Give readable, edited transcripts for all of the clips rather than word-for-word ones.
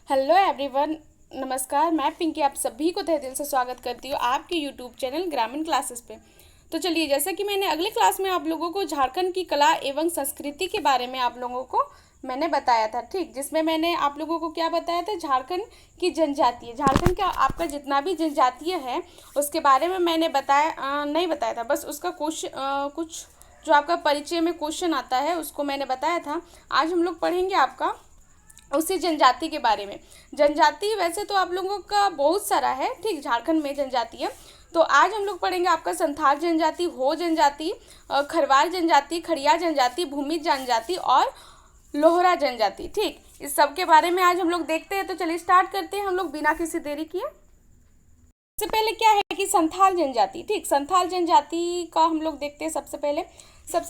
Hello everyone, नमस्कार। मैं पिंकी आप सभी को तहे दिल से स्वागत करती हूँ आपके यूट्यूब चैनल ग्रामीण क्लासेस पे। तो चलिए, जैसा कि मैंने अगले क्लास में आप लोगों को झारखंड की कला एवं संस्कृति के बारे में आप लोगों को मैंने बताया था, ठीक। जिसमें मैंने आप लोगों को क्या बताया था, झारखंड की जनजातीय, झारखंड का आपका जितना भी जनजातीय है उसके बारे में मैंने नहीं बताया था, बस उसका कुछ जो आपका परिचय में क्वेश्चन आता है उसको मैंने बताया था। आज हम लोग पढ़ेंगे आपका उसी जनजाति के बारे में। जनजाति वैसे तो आप लोगों का बहुत सारा है, ठीक। झारखंड में जनजाति है, तो आज हम लोग पढ़ेंगे आपका संथाल जनजाति, हो जनजाति, खरवार जनजाति, खड़िया जनजाति, भूमि जनजाति और लोहरा जनजाति, ठीक। इस सब के बारे में आज हम लोग देखते हैं। तो चलिए स्टार्ट करते हैं हम लोग बिना किसी देरी किए। सबसे पहले क्या है कि संथाल जनजाति, ठीक। संथाल जनजाति का हम लोग देखते हैं। सबसे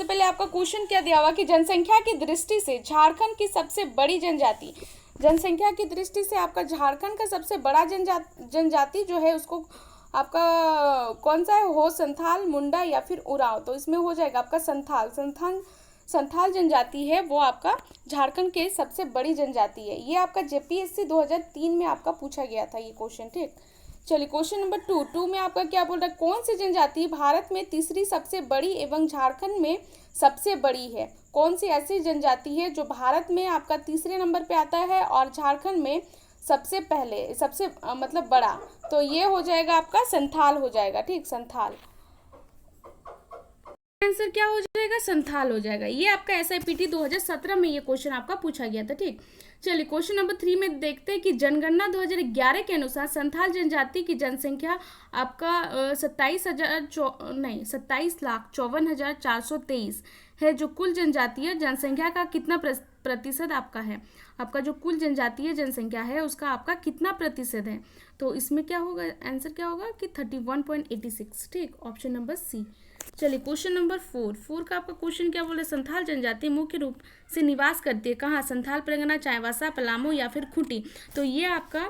पहले आपका क्वेश्चन क्या दिया हुआ कि जनसंख्या की दृष्टि से झारखंड की सबसे बड़ी जनजाति, जनसंख्या की दृष्टि से आपका झारखंड का सबसे बड़ा जनजाति जो है उसको आपका कौन सा है, हो, संथाल, मुंडा या फिर उरांव। तो इसमें हो जाएगा आपका संथाल जनजाति है वो आपका झारखंड के सबसे बड़ी जनजाति है। ये आपका जेपीएससी 2003 में आपका पूछा गया था ये क्वेश्चन, ठीक। चलिए क्वेश्चन नंबर टू में आपका क्या बोल रहा है, कौन सी जनजाति भारत में तीसरी सबसे बड़ी एवं झारखंड में सबसे बड़ी है। कौन सी ऐसी जनजाति है जो भारत में आपका तीसरे नंबर पे आता है और झारखंड में सबसे मतलब बड़ा। तो ये हो जाएगा आपका संथाल हो जाएगा, ठीक। संथाल आंसर क्या हो जाएगा, संथाल हो जाएगा। ये आपका SIPT 2017 में ये क्वेश्चन आपका पूछा गया था, ठीक। चलिए क्वेश्चन नंबर 3 में देखते हैं कि जनगणना 2011 के अनुसार संथाल जनजाति की जनसंख्या आपका 27,54,423 है, जो कुल जनजातीय जनसंख्या का कितना प्रतिशत आपका है। आपका जो कुल जनजातीय जनसंख्या है उसका आपका कितना प्रतिशत है। तो इसमें क्या होगा, आंसर क्या होगा कि 31.86, ठीक। Option number C. चलिए क्वेश्चन नंबर 4 का आपका क्वेश्चन क्या बोले, संथाल जनजाति मुख्य रूप से निवास करती है कहाँ, संथाल परगना, चाईबासा, पलामू या फिर खूंटी। तो ये आपका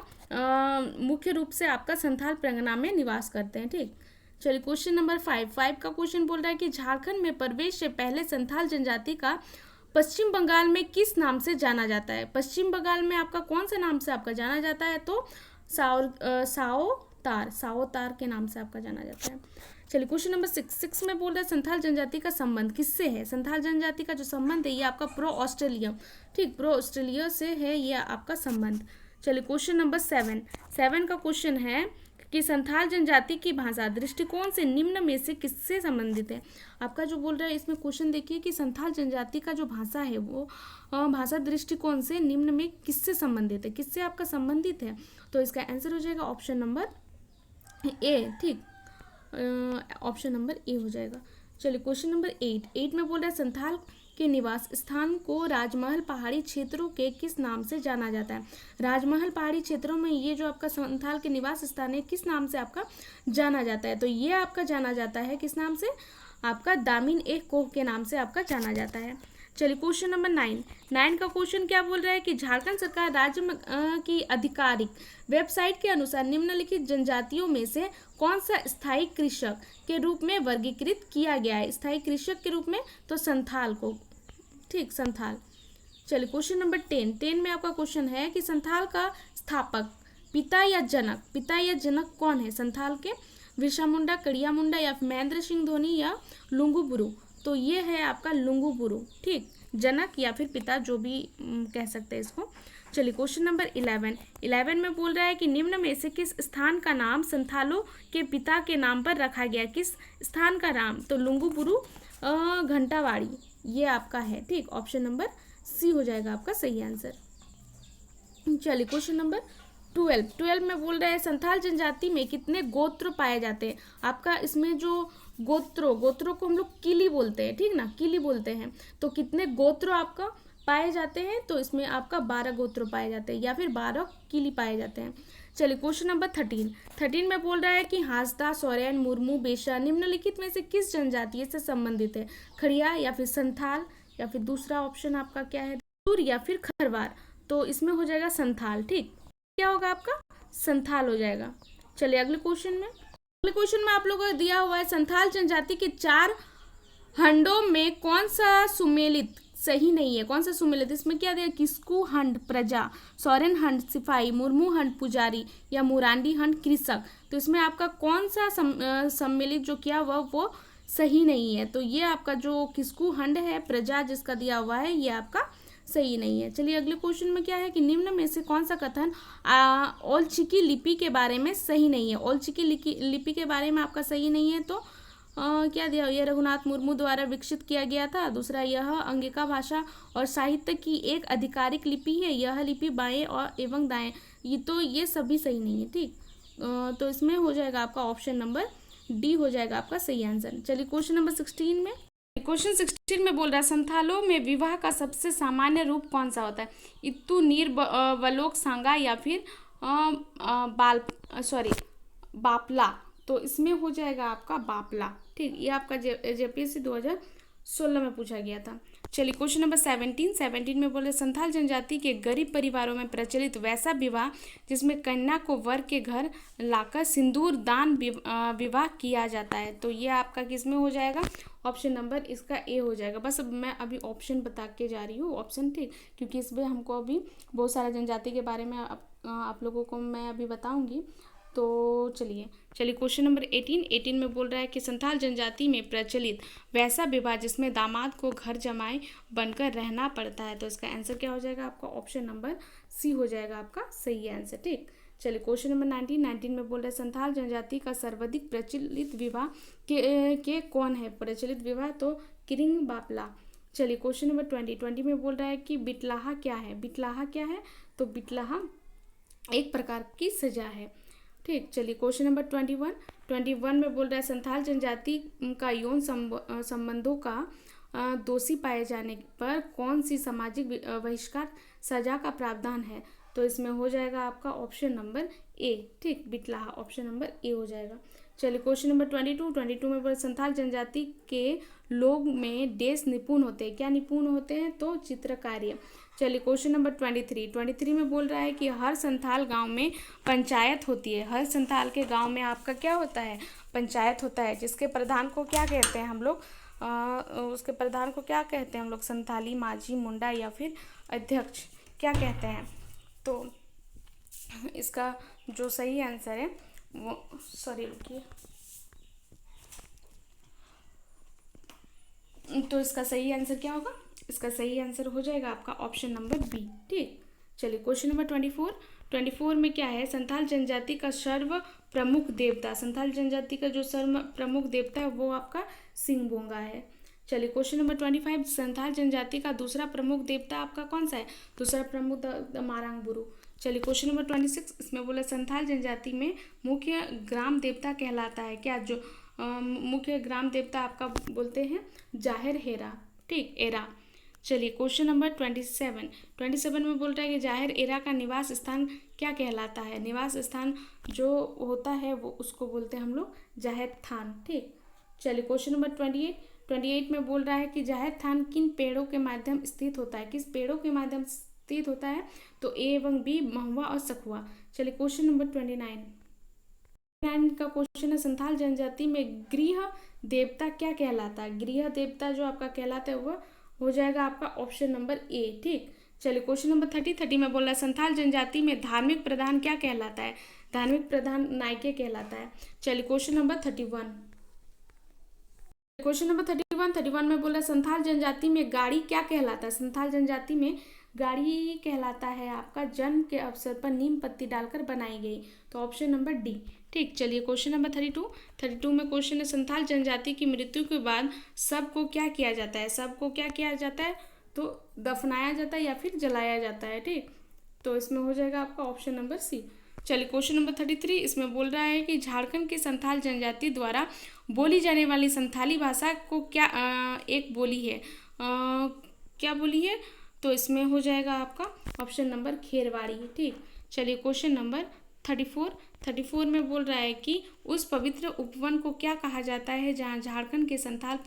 मुख्य रूप से आपका संथाल परगना में निवास करते हैं, ठीक। चलिए क्वेश्चन नंबर 5 का क्वेश्चन बोल रहा है कि झारखंड में प्रवेश से पहले संथाल जनजाति का पश्चिम बंगाल में किस नाम से जाना जाता है। पश्चिम बंगाल में आपका कौन सा नाम से आपका जाना जाता है, तो साओतार के नाम से आपका जाना जाता है। चलिए क्वेश्चन नंबर 6 में बोल रहा है संथाल जनजाति का संबंध किससे है। संथाल जनजाति का जो संबंध है ये आपका प्रो ऑस्ट्रेलिया, ठीक, प्रो ऑस्ट्रेलिया से है ये आपका संबंध। चलिए क्वेश्चन नंबर 7 का क्वेश्चन है कि संथाल जनजाति की भाषा दृष्टिकोण से निम्न में से किससे संबंधित है। आपका जो बोल रहा है इसमें क्वेश्चन देखिए कि संथाल जनजाति का जो भाषा है वो भाषा दृष्टिकोण से निम्न में किससे संबंधित है, किससे आपका संबंधित है। तो इसका आंसर हो जाएगा ऑप्शन नंबर ए, ठीक। ऑप्शन नंबर ए हो जाएगा। चलिए क्वेश्चन नंबर 8 में बोल रहा है संथाल के निवास स्थान को राजमहल पहाड़ी क्षेत्रों के किस नाम से जाना जाता है। राजमहल पहाड़ी क्षेत्रों में ये जो आपका संथाल के निवास स्थान है किस नाम से आपका जाना जाता है। तो ये आपका जाना जाता है किस नाम से, आपका दामिन ए कोह के नाम से आपका जाना जाता है। चलिए क्वेश्चन नंबर 9 का क्वेश्चन क्या बोल रहा है कि झारखंड सरकार राज्य की आधिकारिक वेबसाइट के अनुसार निम्नलिखित जनजातियों में से कौन सा स्थायी कृषक के रूप में वर्गीकृत किया गया है। स्थायी कृषक के रूप में तो संथाल को, ठीक, संथाल। चलिए क्वेश्चन नंबर 10 में आपका क्वेश्चन है कि संथाल का स्थापक पिता या जनक कौन है संथाल के, बिरसा मुंडा, कड़िया मुंडा या महेंद्र सिंह धोनी या लुंगू बुरु। तो ये है आपका लुंगू बुरु, ठीक, जनक या फिर पिता जो भी कह सकते हैं इसको। चलिए क्वेश्चन नंबर 11 में बोल रहा है कि निम्न में से किस स्थान का नाम संथालों के पिता के नाम पर रखा गया, किस स्थान का नाम। तो लुंगू बुरु घंटावाड़ी ये आपका है, ठीक। ऑप्शन नंबर सी हो जाएगा आपका सही आंसर। चलिए क्वेश्चन नंबर 12 में बोल रहा है संथाल जनजाति में कितने गोत्र पाए जाते हैं। आपका इसमें जो गोत्रों को हम लोग किली बोलते हैं, ठीक ना, किली बोलते हैं। तो कितने गोत्र आपका पाए जाते हैं, तो इसमें आपका 12 गोत्र पाए जाते हैं या फिर 12 किली पाए जाते हैं। चलिए क्वेश्चन नंबर 13 में बोल रहा है कि हांसदा, सोरेन, मुर्मू, बेशा निम्नलिखित में से किस जनजातीय से संबंधित है। खड़िया या फिर संथाल या फिर दूसरा ऑप्शन आपका क्या है, दूर या फिर खरवार। तो इसमें हो जाएगा संथाल, ठीक। क्या होगा आपका संथाल हो जाएगा। चलिए अगले क्वेश्चन में आप लोगों को दिया हुआ है संथाल जनजाति के 4 खंडों में कौन सा सही नहीं है। कौन सा सुमेलित, इसमें क्या दिया, किस्कू हंड प्रजा, सोरेन हंड सिपाही, मुर्मू हंड पुजारी या मुरांडी हंड कृषक। तो इसमें आपका कौन सा सम्मिलित जो किया हुआ वो सही नहीं है। तो ये आपका जो किस्कू हंड है प्रजा जिसका दिया हुआ है ये आपका सही नहीं है। चलिए अगले क्वेश्चन में क्या है कि निम्न में से कौन सा कथन ओलचिकी लिपि के बारे में सही नहीं है। ओलचिकी लिपि के बारे में आपका सही नहीं है। तो क्या दिया, यह रघुनाथ मुर्मू द्वारा विकसित किया गया था। दूसरा, यह अंगिका भाषा और साहित्य की एक आधिकारिक लिपि है। यह लिपि बाएं और एवं दाएं, ये सभी सही नहीं है। ठीक, तो इसमें हो जाएगा आपका ऑप्शन नंबर डी हो जाएगा आपका सही आंसर। चलिए क्वेश्चन नंबर 16 में, क्वेश्चन 16 में बोल रहा है संथालों में विवाह का सबसे सामान्य रूप कौन सा होता है। इत्तू, नीर, वलोक, सांगा या फिर बापला। तो इसमें हो जाएगा आपका बापला। ठीक, ये आपका जेपीएससी 2016 में पूछा गया था। चलिए क्वेश्चन नंबर 17 में बोले संथाल जनजाति के गरीब परिवारों में प्रचलित वैसा विवाह जिसमें कन्या को वर के घर लाकर सिंदूर दान विवाह किया जाता है। तो ये आपका किस में हो जाएगा, ऑप्शन नंबर इसका ए हो जाएगा। बस अब मैं अभी ऑप्शन बता के जा रही हूँ ऑप्शन, ठीक, क्योंकि इसमें हमको अभी बहुत सारा जनजाति के बारे में आप लोगों को मैं अभी बताऊँगी। तो चलिए क्वेश्चन नंबर 18 में बोल रहा है कि संथाल जनजाति में प्रचलित वैसा विवाह जिसमें दामाद को घर जमाई बनकर रहना पड़ता है। तो इसका आंसर क्या हो जाएगा आपका, ऑप्शन नंबर सी हो जाएगा आपका सही आंसर। ठीक, चलिए क्वेश्चन नंबर 19 में बोल रहे हैं संथाल जनजाति का सर्वाधिक प्रचलित विवाह के कौन है प्रचलित विवाह, तो किरिंग बापला। चलिए क्वेश्चन नंबर 20 में बोल रहा है कि बिटलाहा क्या है। बिटलाहा क्या है, तो बिटलाहा एक प्रकार की सजा है। ठीक, चलिए क्वेश्चन नंबर 21 में बोल रहा है संथाल जनजाति का यौन संबंधों का दोषी पाए जाने पर कौन सी सामाजिक बहिष्कार सजा का प्रावधान है। तो इसमें हो जाएगा आपका ऑप्शन नंबर ए। ठीक, बिटलाहा ऑप्शन नंबर ए हो जाएगा। चलिए क्वेश्चन नंबर 22 में बोले संथाल जनजाति के लोग में देश निपुण होते हैं। क्या निपुण होते हैं, तो चित्रकार्य। चलिए क्वेश्चन नंबर 23 में बोल रहा है कि हर संथाल गांव में पंचायत होती है। हर संथाल के गांव में आपका क्या होता है, पंचायत होता है, जिसके प्रधान को क्या कहते हैं हम लोग, उसके प्रधान को क्या कहते हैं हम लोग, संथाली, माझी, मुंडा या फिर अध्यक्ष क्या कहते हैं। तो इसका जो सही आंसर है वो, रुकिए, तो इसका सही आंसर क्या होगा, इसका सही आंसर हो जाएगा आपका ऑप्शन नंबर बी। ठीक, चलिए क्वेश्चन नंबर 24 में क्या है, संथाल जनजाति का सर्व प्रमुख देवता। संथाल जनजाति का जो सर्व प्रमुख देवता है वो आपका सिंगबोंगा है। चलिए क्वेश्चन नंबर 25, संथाल जनजाति का दूसरा प्रमुख देवता आपका कौन सा है, दूसरा प्रमुख मारांग बुरु। चलिए क्वेश्चन नंबर 26, इसमें बोला संथाल जनजाति में मुख्य ग्राम देवता कहलाता है क्या, जो मुख्य ग्राम देवता आपका बोलते हैं जाहिर हेरा। ठीक, एरा। चलिए क्वेश्चन नंबर 27 में बोल रहा है कि जाहिर एरा का निवास स्थान क्या कहलाता है। निवास स्थान जो होता है वो उसको बोलते हैं हम लोग जाहिर थान। ठीक, चलिए क्वेश्चन नंबर 28 में बोल रहा है कि जाहिर थान किन पेड़ों के माध्यम स्थित होता है, किस पेड़ों के माध्यम स्थित होता है, तो ए एवं बी महुआ और सखुआ। चलिए क्वेश्चन नंबर 29 का क्वेश्चन है संथाल जनजाति में गृह देवता क्या कहलाता है। गृह देवता जो आपका कहलाता है वो हो जाएगा आपका ऑप्शन नंबर ए। ठीक, चलिए क्वेश्चन नंबर 30 में बोल रहा है संथाल जनजाति में धार्मिक प्रधान क्या कहलाता है। धार्मिक प्रधान नायके कहलाता है। चलिए क्वेश्चन नंबर 31 में बोल रहा है संथाल जनजाति में गाड़ी क्या कहलाता है। संथाल जनजाति में गाड़ी कहलाता है आपका जन्म के अवसर पर नीम पत्ती डालकर बनाई गई। तो ऑप्शन नंबर डी। ठीक, चलिए क्वेश्चन नंबर 32 में क्वेश्चन है संथाल जनजाति की मृत्यु के बाद सबको क्या किया जाता है। सबको क्या किया जाता है, तो दफनाया जाता है या फिर जलाया जाता है। ठीक, तो इसमें हो जाएगा आपका ऑप्शन नंबर सी। चलिए क्वेश्चन नंबर 33, इसमें बोल रहा है कि झारखंड की संथाल जनजाति द्वारा बोली जाने वाली संथाली भाषा को क्या एक बोली है, क्या बोली है, तो इसमें हो जाएगा आपका ऑप्शन नंबर खेरवाड़ी। ठीक, चलिए क्वेश्चन नंबर 34 में बोल रहा है कि उस पवित्र उपवन को क्या कहा जाता है जहाँ झारखंड के संथाल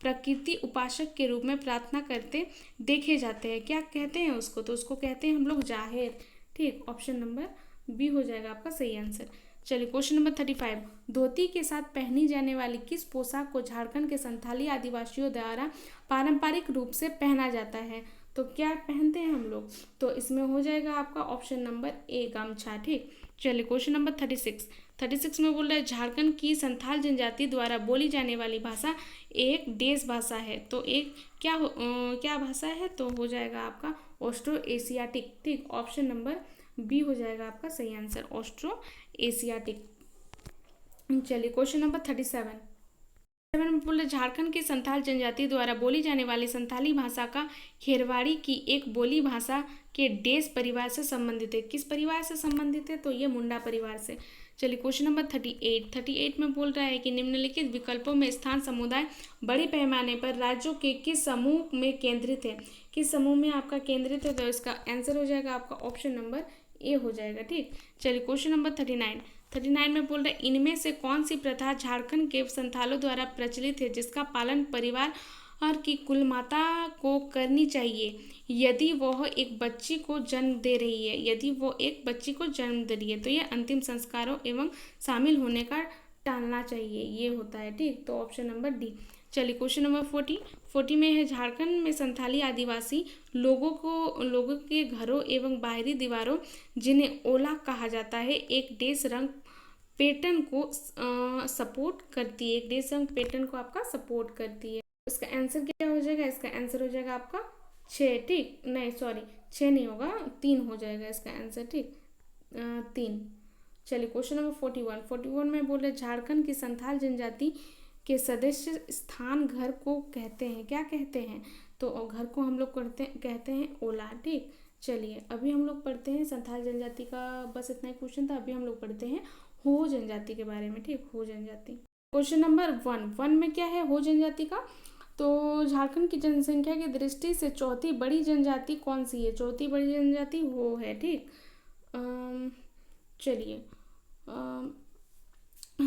प्रकृति उपासक के रूप में प्रार्थना करते देखे जाते हैं। क्या कहते हैं उसको, तो उसको कहते हैं हम लोग जाहिर। ठीक, ऑप्शन नंबर बी हो जाएगा आपका सही आंसर। चलिए क्वेश्चन नंबर 35, धोती के साथ पहनी जाने वाली किस पोशाक को झारखंड के संथाली आदिवासियों द्वारा पारंपरिक रूप से पहना जाता है? तो क्या पहनते हैं हम लोग? तो इसमें हो जाएगा आपका ऑप्शन नंबर ए, गमछा। ठीक, चलिए क्वेश्चन नंबर 36 में बोल रहा है झारखंड की संथाल जनजाति द्वारा बोली जाने वाली भाषा एक देश भाषा है। तो एक क्या भाषा है? तो हो जाएगा आपका ऑस्ट्रो एशियाटिक। ठीक, ऑप्शन नंबर बी हो जाएगा आपका सही आंसर, ऑस्ट्रो एशियाटिक। चलिए क्वेश्चन नंबर 37 में बोले झारखंड की संथाल जनजाति द्वारा बोली जाने वाली संथाली भाषा का खेरवाड़ी की एक बोली भाषा के देश परिवार से संबंधित है। किस परिवार से संबंधित है? तो ये मुंडा परिवार से। चलिए क्वेश्चन नंबर 38 में बोल रहा है कि निम्नलिखित विकल्पों में स्थान समुदाय बड़े पैमाने पर राज्यों के किस समूह में केंद्रित है? किस समूह में आपका केंद्रित है? तो इसका आंसर हो जाएगा आपका ऑप्शन नंबर ए हो जाएगा। ठीक, चलिए क्वेश्चन नंबर 39 में बोल रहे हैं इनमें से कौन सी प्रथा झारखंड के संथालों द्वारा प्रचलित है जिसका पालन परिवार और की कुलमाता को करनी चाहिए यदि वह एक बच्ची को जन्म दे रही है? यदि वो एक बच्ची को जन्म दे रही है तो ये अंतिम संस्कारों एवं शामिल होने का टालना चाहिए, ये होता है। ठीक, तो ऑप्शन नंबर डी। चलिए क्वेश्चन नंबर 40 में है झारखंड में संथाली आदिवासी लोगों के घरों एवं बाहरी दीवारों जिन्हें ओला कहा जाता है एक देश रंग पैटर्न को सपोर्ट करती है। एक देश रंग पैटर्न को आपका सपोर्ट करती है। इसका आंसर क्या हो जाएगा? इसका आंसर हो जाएगा आपका 6। ठीक, नहीं सॉरी 6 नहीं होगा, 3 हो जाएगा इसका आंसर। ठीक, 3। चलिए क्वेश्चन नंबर 41 में बोले झारखंड की संथाल जनजाति के सदस्य स्थान घर को कहते हैं, क्या कहते हैं? तो घर को हम लोग कहते हैं ओला। ठीक, चलिए अभी हम लोग पढ़ते हैं संथाल जनजाति का, बस इतना ही क्वेश्चन था। अभी हम लोग पढ़ते हैं हो जनजाति के बारे में। ठीक, हो जनजाति। क्वेश्चन नंबर 1 में क्या है हो जनजाति का? तो झारखंड की जनसंख्या की दृष्टि से चौथी बड़ी जनजाति कौन सी है? चौथी बड़ी जनजाति हो है। ठीक, चलिए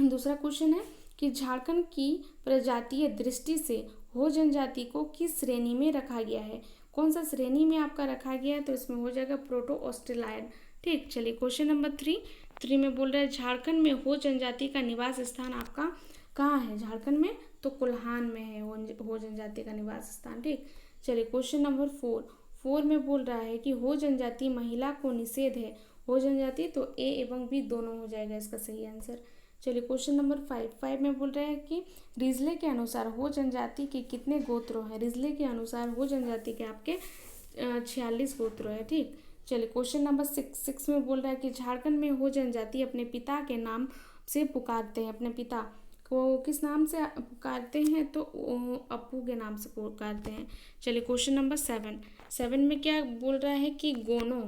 दूसरा क्वेश्चन है कि झारखंड की प्रजातीय दृष्टि से हो जनजाति को किस श्रेणी में रखा गया है? कौन सा श्रेणी में आपका रखा गया है? तो इसमें हो जाएगा प्रोटो ऑस्ट्रेलाइड। ठीक, चलिए क्वेश्चन नंबर 3 में बोल रहा है झारखंड में हो जनजाति का निवास स्थान आपका कहाँ है? झारखंड में तो कोल्हान में है हो जनजाति का निवास स्थान। ठीक, चलिए क्वेश्चन नंबर 4 में बोल रहा है कि हो जनजाति महिला को निषेध है। हो जनजाति तो ए एवं बी दोनों हो जाएगा इसका सही आंसर। चलिए क्वेश्चन नंबर 5 में बोल रहा है कि रिजले के अनुसार हो जनजाति के कितने गोत्रों हैं? रिजले के अनुसार हो जनजाति के आपके 46 गोत्रों है। ठीक, चलिए क्वेश्चन नंबर 6 में बोल रहा है कि झारखंड में हो जनजाति अपने पिता के नाम से पुकारते हैं। अपने पिता को किस नाम से पुकारते हैं? तो अप्पू के नाम से पुकारते हैं। चलिए क्वेश्चन नंबर 7 में क्या बोल रहा है कि गोनो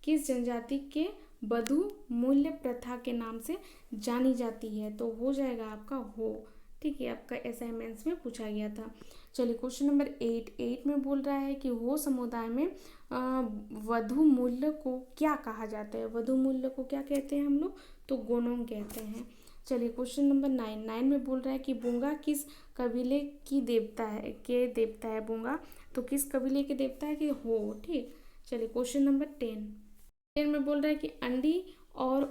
किस जनजाति के बधु मूल्य प्रथा के नाम से जानी जाती है? तो हो जाएगा आपका हो। ठीक है, आपका असाइनमेंट्स में पूछा गया था। चलिए क्वेश्चन नंबर 8 में बोल रहा है कि हो समुदाय में वधु मूल्य को क्या कहा जाता है? वधु मूल्य को क्या कहते हैं हम लोग? तो गोनोंग कहते हैं। चलिए क्वेश्चन नंबर 9 में बोल रहा है कि बूंगा किस कबीले की देवता है? बूंगा तो किस कबीले के देवता है? कि हो। ठीक, चलिए क्वेश्चन नंबर 10 में बोल रहा है कि अंडी और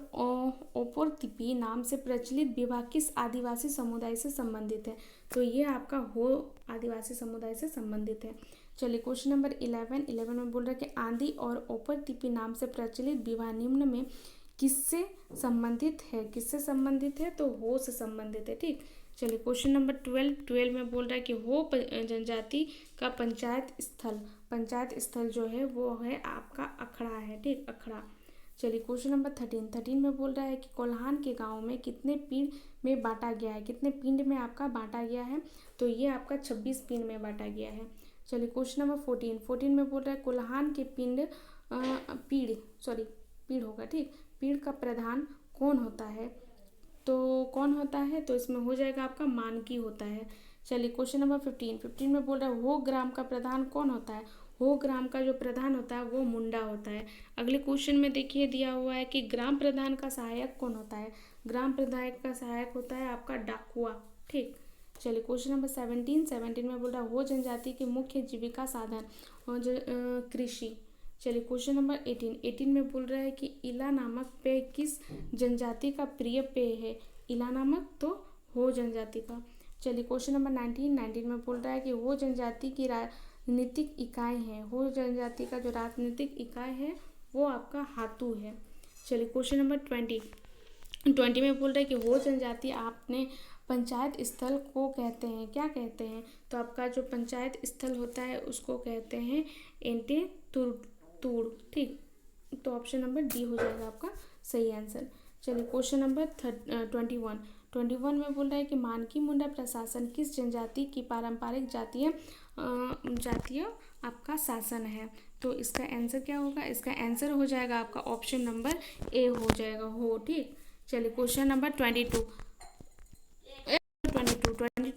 ओपोरतिपी नाम से प्रचलित विवाह किस आदिवासी समुदाय से संबंधित है? तो ये आपका हो आदिवासी समुदाय से संबंधित है। चलिए क्वेश्चन नंबर 11 में बोल रहा है कि आंधी और ओपोरतिपी नाम से प्रचलित विवाह निम्न में किससे संबंधित है? तो हो से संबंधित है। ठीक, चलिए क्वेश्चन नंबर 12 में बोल रहा है कि हो जनजाति का पंचायत स्थल जो है वो है आपका अखड़ा है। ठीक, अखड़ा। चलिए क्वेश्चन नंबर 13 में बोल रहा है कि कोल्हान के गांव में कितने पिंड में बांटा गया है? कितने पिंड में आपका बांटा गया है? तो ये आपका 26 पिंड में बांटा गया है। चलिए क्वेश्चन नंबर 14 में बोल रहा है कोल्हान के पीड़ होगा। ठीक, पीड़ का प्रधान कौन होता है? तो इसमें हो जाएगा आपका मानकी होता है। चलिए क्वेश्चन नंबर 15 में बोल रहा है हो ग्राम का प्रधान कौन होता है? हो ग्राम का जो प्रधान होता है वो मुंडा होता है। अगले क्वेश्चन में देखिए दिया हुआ है कि ग्राम प्रधान का सहायक कौन होता है? ग्राम प्रधान का सहायक होता है आपका डाकुआ। ठीक, चलिए क्वेश्चन नंबर 17 में बोल रहा है हो जनजाति के मुख्य जीविका साधन और कृषि। चलिए क्वेश्चन नंबर 18 में बोल रहा है कि इला नामक पेय किस जनजाति का प्रिय पेय है। इला नामक तो हो जनजाति का। चलिए क्वेश्चन नंबर 19 में बोल रहा है कि हो जनजाति की राजनीतिक इकाई है। हो जनजाति का जो राजनीतिक इकाई है वो आपका हातू है। चलिए क्वेश्चन नंबर 20 में बोल रहा है कि हो जनजाति आपने पंचायत स्थल को कहते हैं, क्या कहते हैं। तो आपका जो पंचायत स्थल होता है उसको कहते हैं एंटे तूड़। ठीक, तो ऑप्शन नंबर डी हो जाएगा आपका सही आंसर। चलिए क्वेश्चन नंबर 21 में बोल रहा है कि मानकी मुंडा प्रशासन किस जनजाति की पारंपरिक जातीय आपका शासन है। तो इसका आंसर क्या होगा, इसका आंसर हो जाएगा आपका ऑप्शन नंबर ए हो जाएगा हो। ठीक, चलिए क्वेश्चन नंबर 22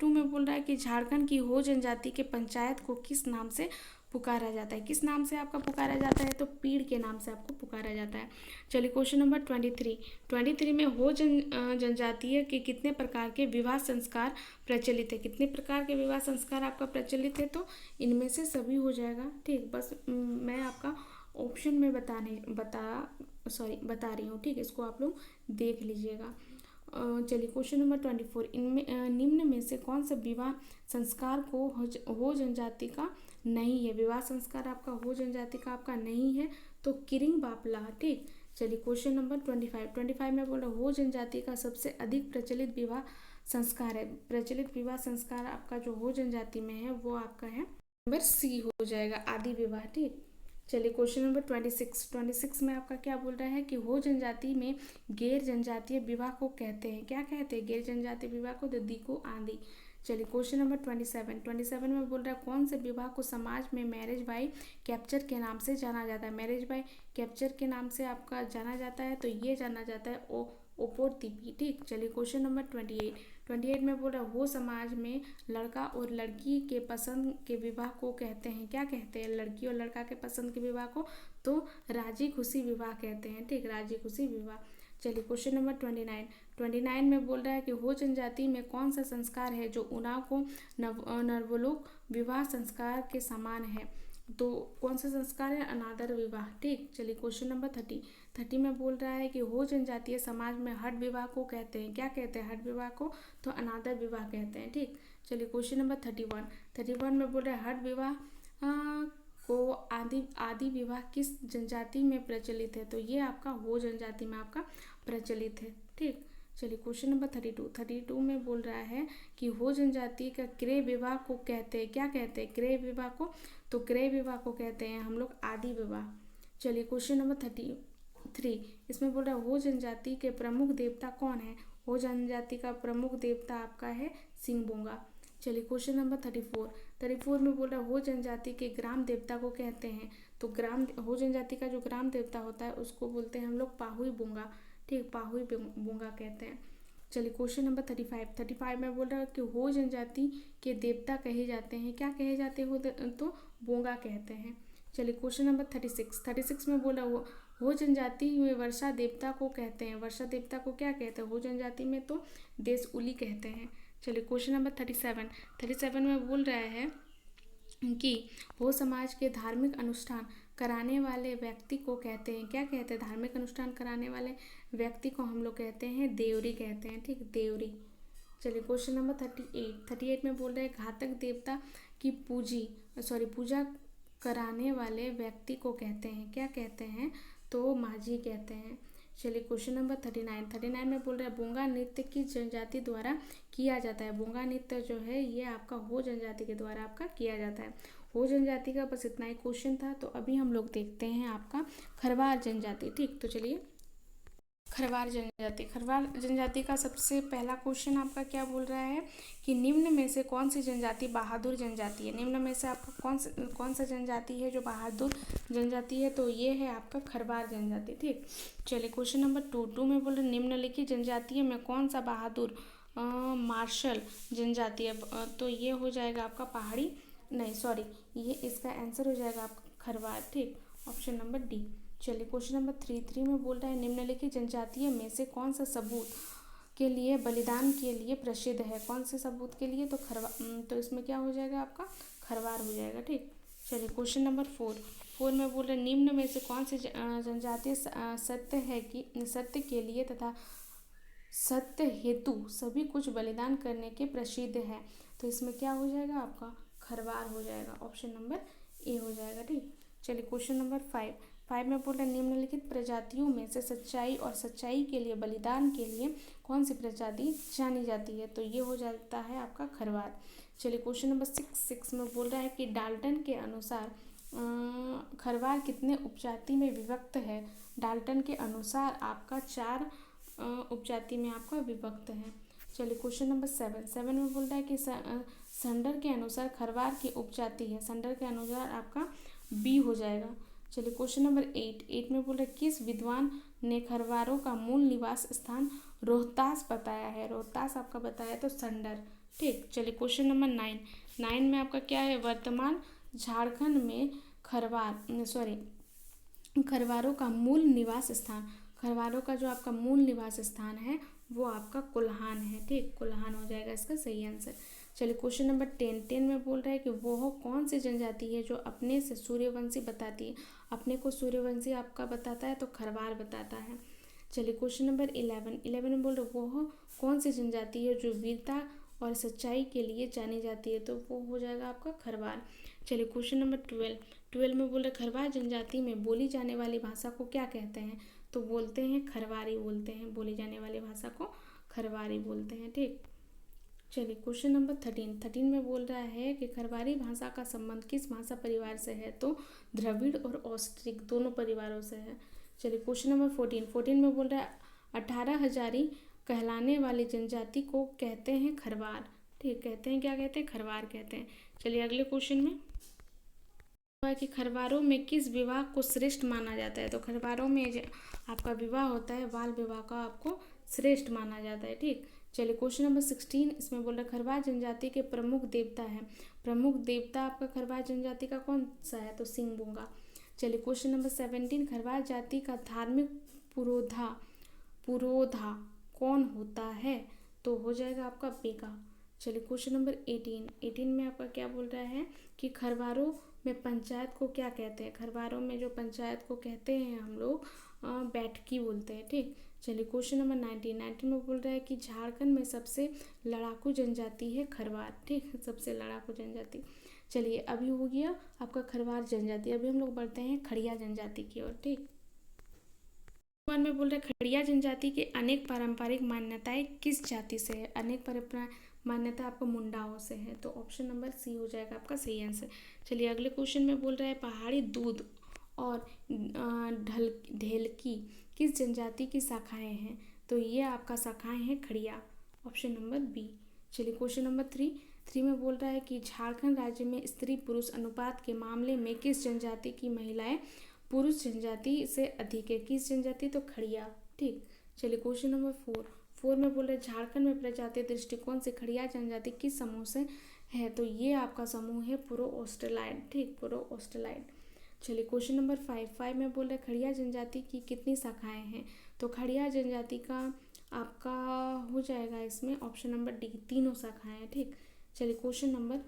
में बोल रहा है कि झारखंड की हो जनजाति के पंचायत को किस नाम से पुकारा जाता है। किस नाम से आपका पुकारा जाता है, तो पीड़ के नाम से आपको पुकारा जाता है। चलिए क्वेश्चन नंबर 23 में हो जनजातीय के कितने प्रकार के विवाह संस्कार प्रचलित है। कितने प्रकार के विवाह संस्कार आपका प्रचलित है, तो इनमें से सभी हो जाएगा। ठीक, बस मैं आपका ऑप्शन में बता रही हूँ। ठीक, इसको आप लोग देख लीजिएगा। चलिए क्वेश्चन नंबर 24, इनमें निम्न में से कौन सा विवाह संस्कार को हो जनजाति का नहीं है। विवाह संस्कार आपका हो जनजाति का आपका नहीं है, तो किरिंग बापला। ठीक, चलिए क्वेश्चन नंबर 25 में बोला हो जनजाति का सबसे अधिक प्रचलित विवाह संस्कार है। प्रचलित विवाह संस्कार आपका जो हो जनजाति में है वो आपका है नंबर सी हो जाएगा, आदि विवाह। ठीक, चलिए क्वेश्चन नंबर 26 में आपका क्या बोल रहा है कि हो जनजाति में गैर जनजातीय विवाह को कहते हैं, क्या कहते हैं, गैर जनजातीय विवाह को ददी को आंधी। चलिए क्वेश्चन नंबर 27 में बोल रहा है कौन से विवाह को समाज में मैरिज बाय कैप्चर के नाम से जाना जाता है। मैरिज बाय कैप्चर के नाम से आपका जाना जाता है, तो ये जाना जाता है ओपोरतिपी। ठीक, चलिए क्वेश्चन नंबर 28 में बोल रहा है हो समाज में लड़का और लड़की के पसंद के विवाह को कहते हैं, क्या कहते हैं, लड़की और लड़का के पसंद के विवाह को तो राजी खुशी विवाह कहते हैं। ठीक, राजी खुशी विवाह। चलिए क्वेश्चन नंबर 29 में बोल रहा है कि हो जनजाति में कौन सा संस्कार है जो उनाव को नवलोक विवाह संस्कार के समान है। तो कौन सा संस्कार है, अनादर विवाह। ठीक, चलिए क्वेश्चन नंबर 30 में बोल रहा है कि हो जनजातीय समाज में हट विवाह को कहते हैं, क्या कहते हैं, हट विवाह को तो अनादर विवाह कहते हैं। ठीक, चलिए क्वेश्चन नंबर 31 में बोल रहा है हट विवाह को आदि विवाह किस जनजाति में प्रचलित है। तो ये आपका हो जनजाति में आपका प्रचलित है। ठीक, चलिए क्वेश्चन नंबर 32 में बोल रहा है कि हो जनजाति का क्रय विवाह को कहते हैं, क्या कहते हैं, क्रय विवाह को तो क्रय विवाह को कहते हैं हम लोग आदि विवाह। चलिए क्वेश्चन नंबर 33, इसमें बोल रहा है हो जनजाति के प्रमुख देवता कौन है। हो जनजाति का प्रमुख देवता आपका है सिंहबोंगा। चलिए क्वेश्चन नंबर 34 में बोल रहा है हो जनजाति के ग्राम देवता को कहते हैं। तो हो जनजाति का जो ग्राम देवता होता है उसको बोलते हैं हम लोग पाहुई बोंगा। ठीक, पाहुई बोंगा कहते हैं। चलिए क्वेश्चन नंबर 35 में बोल रहा है कि हो जनजाति के देवता कहे जाते हैं, क्या कहे जाते हो तो बोंगा कहते हैं। चलिए क्वेश्चन नंबर 36 में बोला हो जनजाति में वर्षा देवता को कहते हैं। वर्षा देवता को क्या कहते हैं, हो जनजाति में तो देश उली कहते हैं। चलिए क्वेश्चन नंबर 37 में बोल रहा है कि हो समाज के धार्मिक अनुष्ठान कराने वाले व्यक्ति को कहते हैं, क्या कहते हैं, धार्मिक अनुष्ठान कराने वाले व्यक्ति को हम लोग कहते हैं देवरी कहते हैं। ठीक, देवरी। चलिए क्वेश्चन नंबर 38 में बोल रहे हैं घातक देवता की पूजा कराने वाले व्यक्ति को कहते हैं, क्या कहते हैं, तो माझी कहते हैं। चलिए क्वेश्चन नंबर 39 में बोल रहा है बोंगा नृत्य की जनजाति द्वारा किया जाता है। बोंगा नृत्य जो है ये आपका हो जनजाति के द्वारा आपका किया जाता है। हो जनजाति का बस इतना ही क्वेश्चन था। तो अभी हम लोग देखते हैं आपका खरवार जनजाति। ठीक, तो चलिए खरवार जनजाति का सबसे पहला क्वेश्चन आपका क्या बोल रहा है कि निम्न में से कौन सी जनजाति बहादुर जनजाति है। निम्न में से आपका कौन सा जनजाति है जो बहादुर जनजाति है, तो ये है आपका खरवार जनजाति। ठीक, चलिए क्वेश्चन नंबर 2 में बोल रहे निम्नलिखित जनजातियों में कौन सा बहादुर मार्शल जनजाति है। तो ये हो जाएगा आपका पहाड़ी, नहीं सॉरी, ये इसका आंसर हो जाएगा आपका खरवार। ठीक, ऑप्शन नंबर डी। चलिए क्वेश्चन नंबर 3 में बोल रहा है निम्नलिखित जनजातियों में से कौन सा सबूत के लिए बलिदान के लिए प्रसिद्ध है। कौन से सबूत के लिए, तो तो इसमें क्या हो जाएगा आपका खरवार हो जाएगा। ठीक, चलिए क्वेश्चन नंबर 4 में बोल रहे निम्न में से कौन सी जनजातीय सत्य के लिए तथा सत्य हेतु सभी कुछ बलिदान करने के प्रसिद्ध है। तो इसमें क्या हो जाएगा आपका खरवार हो जाएगा, ऑप्शन नंबर ए हो जाएगा। ठीक, चलिए क्वेश्चन नंबर 5 में बोल रहे निम्नलिखित प्रजातियों में से सच्चाई और सच्चाई के लिए बलिदान के लिए कौन सी प्रजाति जानी जाती है। तो ये हो जाता है आपका खरवार। चलिए क्वेश्चन नंबर 6 में बोल रहा है कि डाल्टन के अनुसार खरवार कितने उपजाति में विभक्त है। डाल्टन के अनुसार आपका 4 उपजाति में आपका विभक्त है। चलिए क्वेश्चन नंबर 7 में बोल रहा है कि संडर के अनुसार खरवार की उपजाति है। संडर के अनुसार आपका बी हो जाएगा। चलिए क्वेश्चन नंबर 8 में बोल रहे किस विद्वान ने खरवारों का मूल निवास स्थान रोहतास बताया है। रोहतास आपका बताया तो संडर। ठीक, चलिए क्वेश्चन नंबर 9 में आपका क्या है, वर्तमान झारखंड में खरवारों का मूल निवास स्थान, खरवारों का जो आपका मूल निवास स्थान है वो आपका कोल्हान है। ठीक, कोल्हान हो जाएगा इसका सही आंसर। चलिए क्वेश्चन नंबर 10 में बोल रहा है कि वह कौन सी जनजाति है जो अपने से सूर्यवंशी बताती है। अपने को सूर्यवंशी आपका बताता है तो खरवार बताता है। चलिए क्वेश्चन नंबर 11 में बोल रहे वह कौन सी जनजाति है जो वीरता और सच्चाई के लिए जानी जाती है। तो वो हो जाएगा आपका खरवार। चलिए क्वेश्चन नंबर 12 में बोल रहे खरवार जनजाति में बोली जाने वाली भाषा को क्या कहते हैं। तो बोलते हैं खरवारी बोलते हैं, बोली जाने वाली भाषा को खरवारी बोलते हैं। ठीक, चलिए क्वेश्चन नंबर 13 में बोल रहा है कि खरवारी भाषा का संबंध किस भाषा परिवार से है। तो द्रविड़ और ऑस्ट्रिक दोनों परिवारों से है। चलिए क्वेश्चन नंबर 14 में बोल रहा है 18 हजारी कहलाने वाली जनजाति को कहते हैं खरवार। ठीक, कहते हैं क्या कहते हैं, खरवार कहते हैं। चलिए अगले क्वेश्चन में कि खरवारों में किस विवाह को श्रेष्ठ माना जाता है। तो खरवारों में आपका विवाह होता है बाल विवाह का आपको श्रेष्ठ माना जाता है। ठीक, चलिए क्वेश्चन नंबर 16 इसमें बोल रहा है खरवार जनजाति के प्रमुख देवता है। प्रमुख देवता आपका खरवार जनजाति का कौन सा है। तो सिंहबुंगा। चलिए क्वेश्चन नंबर 17 खरवार जाति का धार्मिक पुरोधा कौन होता है। तो हो जाएगा आपका बेगा। चलिए क्वेश्चन नंबर 18 में आपका क्या बोल रहा है कि खरवारों में पंचायत को क्या कहते हैं। खरवारों में जो पंचायत को कहते हैं हम लोग बैठकी बोलते हैं। ठीक, चलिए क्वेश्चन नंबर 19 में बोल रहा है कि झारखंड में सबसे लड़ाकू जनजाति है खरवार। ठीक, सबसे लड़ाकू जनजाति। चलिए अभी हो गया आपका खरवार जनजाति। अभी हम लोग बढ़ते हैं खड़िया जनजाति की ओर। ठीक, 1 में बोल रहे खड़िया जनजाति के अनेक पारंपरिक मान्यताएं किस जाति से है। अनेक मान्यता आपको मुंडाओं से है। तो ऑप्शन नंबर सी हो जाएगा आपका सही आंसर। चलिए अगले क्वेश्चन में बोल रहा है पहाड़ी दूध और ढेलकी किस जनजाति की शाखाएं हैं। तो ये आपका शाखाएं हैं खड़िया, ऑप्शन नंबर बी। चलिए क्वेश्चन नंबर 3 में बोल रहा है कि झारखंड राज्य में स्त्री पुरुष अनुपात के मामले में किस जनजाति की महिलाएं पुरुष जनजाति से अधिक है। किस जनजाति, तो खड़िया। ठीक, चलिए क्वेश्चन नंबर 4 में बोल रहे झारखंड में प्रजातीय दृष्टिकोण से खड़िया जनजाति किस समूह से है। तो ये आपका समूह है पुरो ऑस्ट्रेलाइड। ठीक, पुरो ऑस्ट्रेलाइड। चलिए क्वेश्चन नंबर 5 में बोल रहे खड़िया जनजाति की कितनी शाखाएं हैं। तो खड़िया जनजाति का आपका हो जाएगा इसमें ऑप्शन नंबर डी, 3 शाखाएं हैं। ठीक, चलिए क्वेश्चन नंबर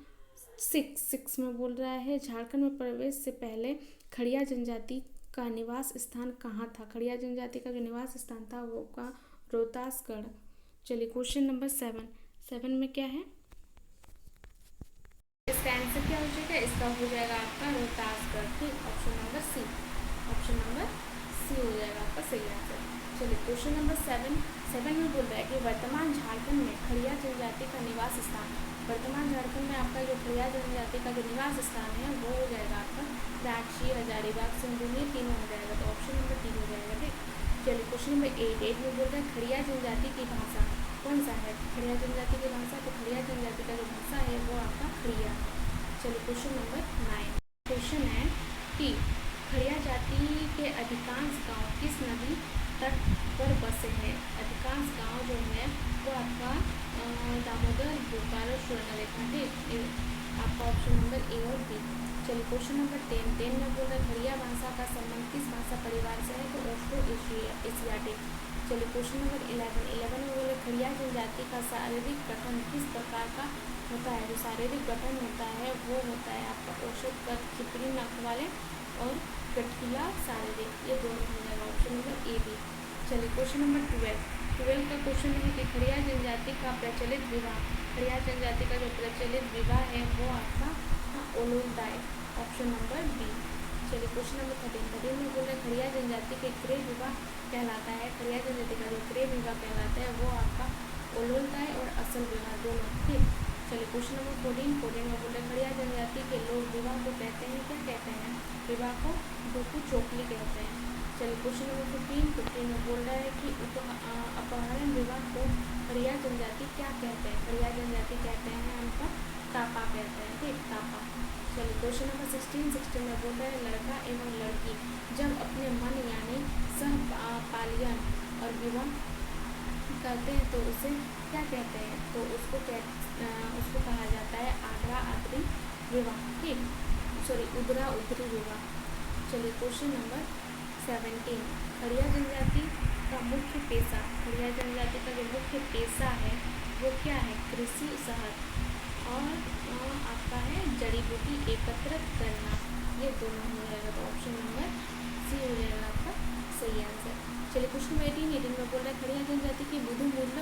6 में बोल रहा है झारखंड में प्रवेश से पहले खड़िया जनजाति का निवास स्थान कहाँ था। खड़िया जनजाति का जो निवास स्थान था वो का रोहतासगढ़। चलिए क्वेश्चन नंबर 7 में क्या है, इसका आंसर क्या हो जाएगा, इसका हो जाएगा आपका रोहतासगढ़। ठीक, ऑप्शन नंबर सी हो जाएगा आपका सही आंसर। चलिए क्वेश्चन नंबर 7 में बोल रहा है कि वर्तमान झारखंड में खड़िया जनजाति का निवास स्थान। वर्तमान झारखंड में आपका जो खड़िया जनजाति का जो निवास स्थान है वो हो जाएगा आपका रांची, हजारीबाग, सिंधुली, तीनों हो जाएगा। तो ऑप्शन नंबर 3 हो जाएगा। ठीक, चलिए क्वेश्चन नंबर 8 में बोल रहे हैं खड़िया जनजाति की भाषा कौन सा है। खड़िया जनजाति की भाषा, तो खड़िया जनजाति का जो भाषा है वो आपका खड़िया। चलिए क्वेश्चन नंबर 9 क्वेश्चन है कि खड़िया जाति के अधिकांश गांव किस नदी तट पर बसे हैं। अधिकांश गांव जो है वो आपका दामोदर, बोकारो, स्वर्णरेखा। ठीक, आपका ऑप्शन नंबर ए और बी। चलिए क्वेश्चन नंबर 10 में बोल रहे खड़िया भाषा का संबंध किस भाषा परिवार से है। तो ऑस्ट्रो एशियाटिक। चलिए क्वेश्चन नंबर 11 में बोल रहे खड़िया जनजाति का शारीरिक गठन किस प्रकार का होता है, जो शारीरिक गठन होता है वो होता है आपका औसत कद, चिपड़ी नख वाले और गठीला शारीरिक, ये दोनों हो जाएगा ऑप्शन नंबर ए बी। चलिए क्वेश्चन नंबर 12 का क्वेश्चन है कि खड़िया जनजाति का प्रचलित विवाह, खड़िया जनजाति का जो प्रचलित विवाह है वो आपका ओलोल्ताई, ऑप्शन नंबर बी। चलिए क्वेश्चन नंबर 13 में बोल रहे खड़िया जनजाति के क्रय विवाह कहलाता है, खड़िया जनजाति का जो क्रय विवाह कहलाता है वो आपका ओलोल्ताई और असल विवाह दोनों, ठीक। चलिए क्वेश्चन नंबर 14 में बोल रहे खड़िया जनजाति के लोग विवाह को कहते हैं, क्या कहते हैं, विवाह को डोकू चोकली कहते हैं। चलिए क्वेश्चन नंबर 15 में बोल रहा है कि अपहरण विवाह को खड़िया जनजाति क्या कहते हैं, खड़िया जनजाति कहते हैं उनका तापा कहते हैं, ठीक, तापा। चलिए क्वेश्चन नंबर 16 में बोल रहे हैं लड़का एवं लड़की जब अपने मन यानी सहपालियन और विवाह करते हैं तो उसे क्या कहते हैं, तो उसको कहा जाता है आदरा आदरी विवाह, ठीक, सॉरी उदरा उदरी विवाह। चलिए क्वेश्चन नंबर 17, खड़िया जनजाति का मुख्य पेशा, खड़िया जनजाति का जो मुख्य पेशा है वो क्या है, कृषि सहर और आपका है जड़ी बूटी एकत्रित करना, ये दोनों हो जाएगा, तो ऑप्शन नंबर सी हो जाएगा आपका सही आंसर। चलिए क्वेश्चन 18 में बोल रहे हैं खड़िया जनजाति के बुधु मूल्य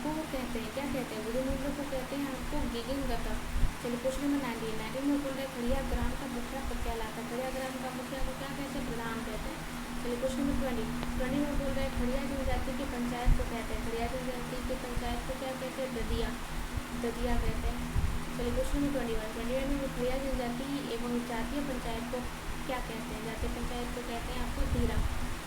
को कहते हैं, क्या कहते हैं, बुधु मूल्य को कहते हैं आपको गिगिंगता। चलिए क्वेश्चन नंबर 19 में बोल रहे हैं खड़िया ग्राम का मुखिया को क्या लाता है, खड़िया ग्राम का मुखिया को क्या कहते हैं, प्रधान कहते हैं। चलिए क्वेश्चन नंबर 20 में बोल रहे हैं खड़िया जनजाति की पंचायत को कहते हैं, खड़िया जनजाति की पंचायत को क्या कहते हैं, ददिया कहते हैं। चलिए क्वेश्चन नंबर 21 में खड़िया जनजाति एवं जातीय पंचायत को क्या कहते हैं, जातीय पंचायत को कहते हैं आपको धीरा।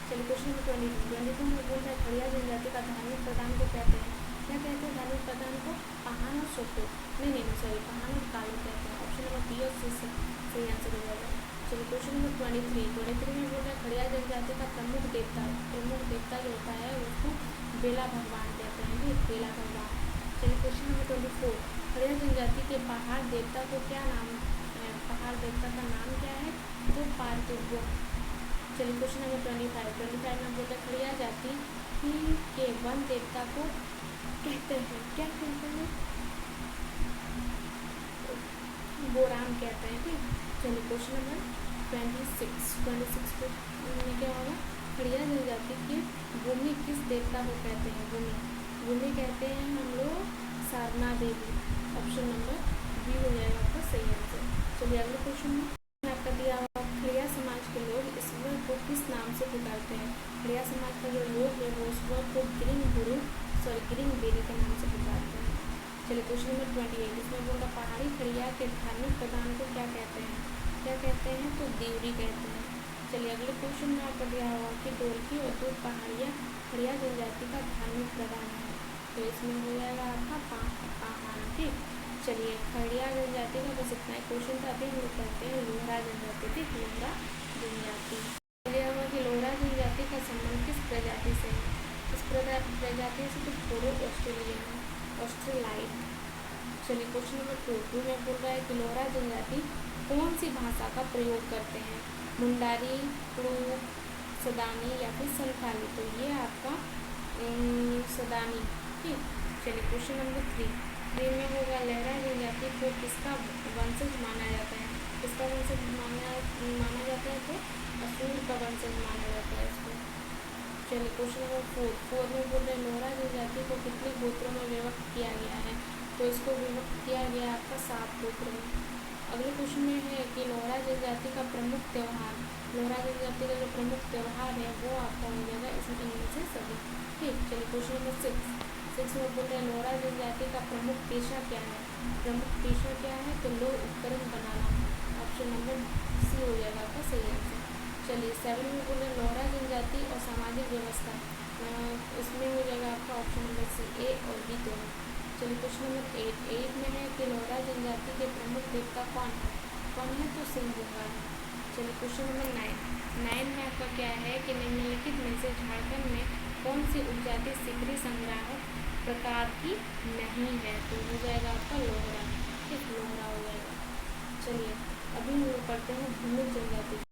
चलिए क्वेश्चन नंबर 22 में बोल रहे हैं खड़िया जनजाति का धार्मिक प्रधान को कहते हैं, क्या कहते हैं, धार्मिक प्रधान को पहान और सोटो, नहीं सॉरी पहान और कालो कहते हैं, ऑप्शन नंबर बी और सी सही आंसर हो जाएगा। चलिए क्वेश्चन नंबर 23 में बोल रहे हैं खड़िया जनजाति का प्रमुख देवता जो होता है उसको बेला भगवान कहते हैं, ठीक, बेला भगवान। चलिए क्वेश्चन नंबर 24, खड़िया जनजाति के पहाड़ देवता को क्या नाम है, पहाड़ देवता का नाम क्या है, तो पार्थिव। चलिए क्वेश्चन नंबर 25 में बोलते खड़िया जाति के वन देवता को कहते हैं, क्या कहते हैं, बोराम कहते हैं, ठीक। चलिए क्वेश्चन नंबर 26 में क्या होगा, खड़िया जनजाति की भूमि किस देवता को कहते हैं, भूमि कहते हैं हम लोग साधना देवी, ऑप्शन नंबर बी हो जाएगा आपका सही आंसर। चलिए अगले क्वेश्चन में आपका दिया हुआ खड़िया समाज के लोग ईश्वर को किस नाम से पुकारते हैं, खड़िया समाज का जो लोग है वो ईश्वर को गिरिंग देवी के नाम से पुकारते हैं। चलिए क्वेश्चन नंबर 28 इसमें बोला पहाड़ी खड़िया के धार्मिक प्रधान को क्या कहते हैं, तो देवरी कहते हैं। चलिए अगले क्वेश्चन में आपको दिया हुआ कि ढोलकी और दूध पहाड़िया खड़िया जनजाति का धार्मिक प्रधान है, तो इसमें हो जाएगा आपका पहाड़, ठीक। चलिए खड़िया जनजाति का बस इतना ही क्वेश्चन था। अभी हम लोग करते हैं लोहरा जनजाति, ठीक, लोहरा जनजाति। दिया हुआ कि लोहरा जनजाति का संबंध किस प्रजाति से है, इस प्रजाति से तो पूर्व ऑस्ट्रेलाइट। चलिए क्वेश्चन नंबर 2 में बोल रहा है कि लोहरा जनजाति कौन सी भाषा का प्रयोग करते हैं, मुंडारी, कुड़ूख, सदानी या फिर संथाली, तो ये आपका सदानी, ठीक। चलिए क्वेश्चन नंबर 3 में होगा लहरा जनजाति को किसका वंशज माना जाता है, किसका वंशज माना जाता है, तो असुर का वंशज माना जाता है इसको। चलिए क्वेश्चन नंबर 4 में बोल रहे लोहरा जनजाति को कितने गोत्रों में विभक्त किया गया है, तो इसको विभक्त किया गया आपका 7 गोत्रों में। अगले क्वेश्चन में है कि लोहरा जनजाति का प्रमुख त्यौहार, लोहरा जनजाति का जो प्रमुख त्यौहार है वो आपका हो जाएगा इसमें इनमें से सभी, ठीक। चलिए क्वेश्चन नंबर 6 में बोल रहे हैं लोहरा जनजाति का प्रमुख पेशा क्या है, प्रमुख पेशा क्या है, तो लोह उपकरण बनाना, ऑप्शन नंबर सी हो जाएगा आपका सही आंसर। चलिए 7 में बोल रहे हैं लोहरा जनजाति और सामाजिक व्यवस्था, इसमें हो जाएगा आपका ऑप्शन नंबर सी, ए और बी दोनों। चलिए क्वेश्चन नंबर 8 में है कि लोहरा जनजाति के प्रमुख देवता कौन है, तो सिंहगंगा है। चलिए क्वेश्चन नंबर 9 में आपका क्या है कि निम्नलिखित में से झारखंड में कौन सी उपजाति सिकरी संग्राहक प्रकार की नहीं है, तो हो जाएगा आपका लोहरा, ठीक, लोहरा हो जाएगा। चलिए अभी हम लोग पढ़ते हैं भूमिज जनजाति।